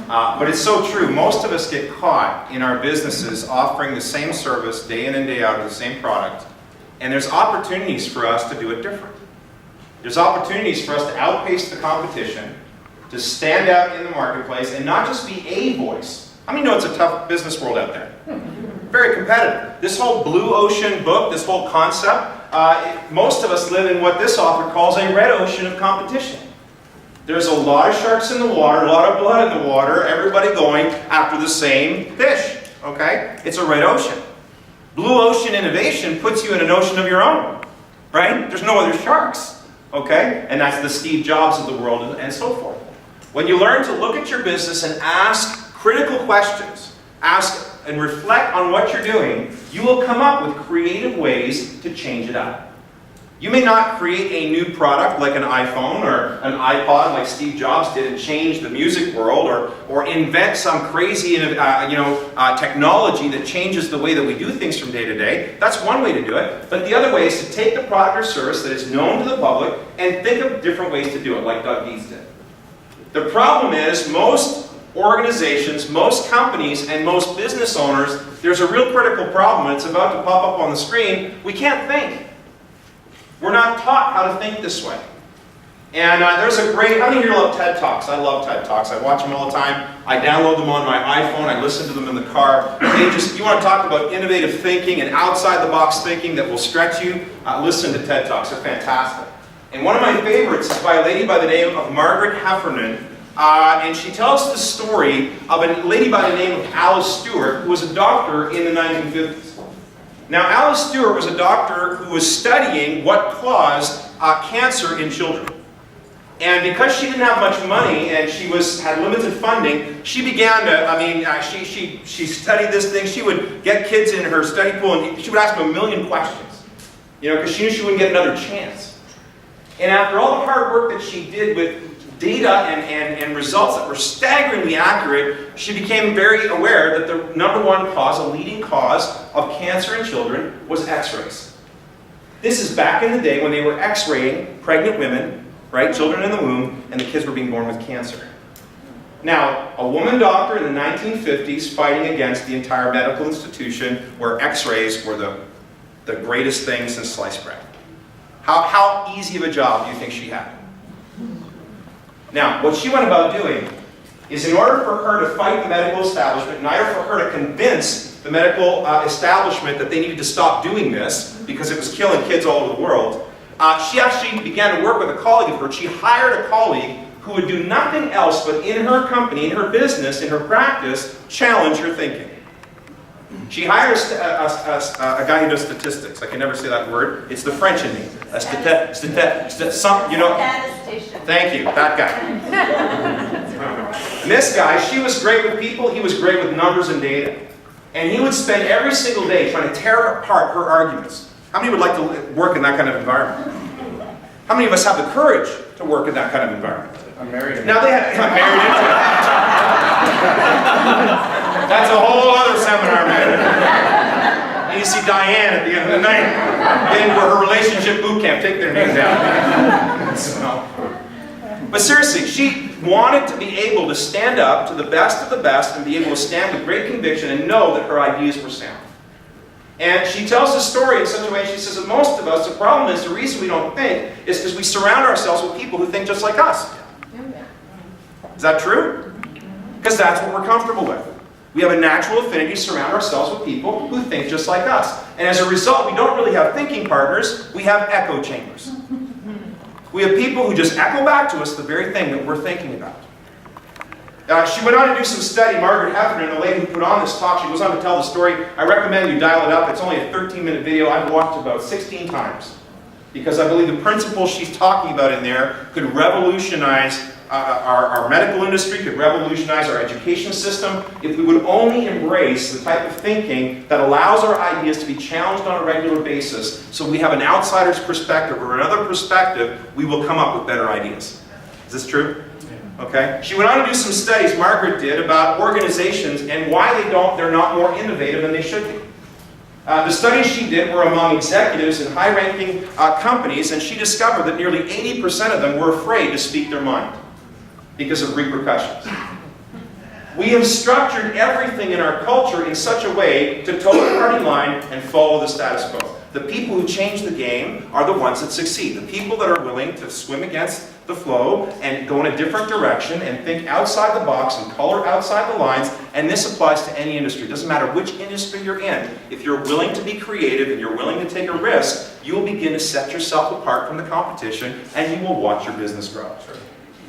But it's so true. Most of us get caught in our businesses offering the same service day in and day out of the same product. And there's opportunities for us to do it different. There's opportunities for us to outpace the competition, to stand out in the marketplace, and not just be a voice. How many know it's a tough business world out there? Very competitive. This whole blue ocean book, this whole concept, most of us live in what this author calls a red ocean of competition. There's a lot of sharks in the water, a lot of blood in the water, everybody going after the same fish, okay? It's a red ocean. Blue ocean innovation puts you in an ocean of your own, right? There's no other sharks, okay? And that's the Steve Jobs of the world and so forth. When you learn to look at your business and ask critical questions, ask and reflect on what you're doing, you will come up with creative ways to change it up. You may not create a new product like an iPhone or an iPod like Steve Jobs did and change the music world, or invent some crazy technology that changes the way that we do things from day to day. That's one way to do it. But the other way is to take the product or service that is known to the public and think of different ways to do it, like Doug Dees did. The problem is most organizations, most companies, and most business owners, there's a real critical problem, and it's about to pop up on the screen. We can't think. We're not taught how to think this way. And there's a great, how many of you love TED Talks? I love TED Talks. I watch them all the time. I download them on my iPhone. I listen to them in the car. You want to talk about innovative thinking and outside the box thinking that will stretch you? Listen to TED Talks. They're fantastic. And one of my favorites is by a lady by the name of Margaret Heffernan. And she tells the story of a lady by the name of Alice Stewart, who was a doctor in the 1950s. Now, Alice Stewart was a doctor who was studying what caused cancer in children. And because she didn't have much money and she had limited funding, she began to, she studied this thing. She would get kids in her study pool and she would ask them a million questions, because she knew she wouldn't get another chance. And after all the hard work that she did with data and results that were staggeringly accurate, she became very aware that the number one cause, a leading cause of cancer in children was x-rays. This is back in the day when they were x-raying pregnant women, right, children in the womb, and the kids were being born with cancer. Now, a woman doctor in the 1950s fighting against the entire medical institution where x-rays were the greatest thing since sliced bread. How easy of a job do you think she had? Now, what she went about doing is, in order for her to fight the medical establishment, in order for her to convince the medical establishment that they needed to stop doing this because it was killing kids all over the world, she actually began to work with a colleague of hers. She hired a colleague who would do nothing else but in her company, in her business, in her practice, challenge her thinking. She hired a guy who does statistics. I can never say that word. It's the French in me. Thank you, that guy. And this guy, she was great with people, he was great with numbers and data. And he would spend every single day trying to tear apart her arguments. How many would like to work in that kind of environment? How many of us have the courage to work in that kind of environment? I'm married. Now I'm married into it. That's a whole other seminar, man. And you see Diane at the end of the night getting for her relationship boot camp. Take their name down. So. But seriously, she wanted to be able to stand up to the best of the best and be able to stand with great conviction and know that her ideas were sound. And she tells this story in such a way, she says that most of us, the problem is, the reason we don't think is because we surround ourselves with people who think just like us. Is that true? Because that's what we're comfortable with. We have a natural affinity to surround ourselves with people who think just like us. And as a result, we don't really have thinking partners, we have echo chambers. We have people who just echo back to us the very thing that we're thinking about. She went on to do some study, Margaret Heffernan, the lady who put on this talk, she goes on to tell the story. I recommend you dial it up. It's only a 13-minute video. I've watched it about 16 times. Because I believe the principles she's talking about in there could revolutionize our medical industry, could revolutionize our education system, if we would only embrace the type of thinking that allows our ideas to be challenged on a regular basis, so we have an outsider's perspective or another perspective, we will come up with better ideas. Is this true? Okay. She went on to do some studies, Margaret did, about organizations and why they're not more innovative than they should be. The studies she did were among executives in high-ranking companies, and she discovered that nearly 80% of them were afraid to speak their mind because of repercussions. We have structured everything in our culture in such a way to toe the party line and follow the status quo. The people who change the game are the ones that succeed. The people that are willing to swim against the flow and go in a different direction and think outside the box and color outside the lines, and this applies to any industry. It doesn't matter which industry you're in. If you're willing to be creative and you're willing to take a risk, you will begin to set yourself apart from the competition and you will watch your business grow.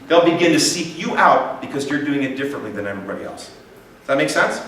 They'll begin to seek you out because you're doing it differently than everybody else. Does that make sense?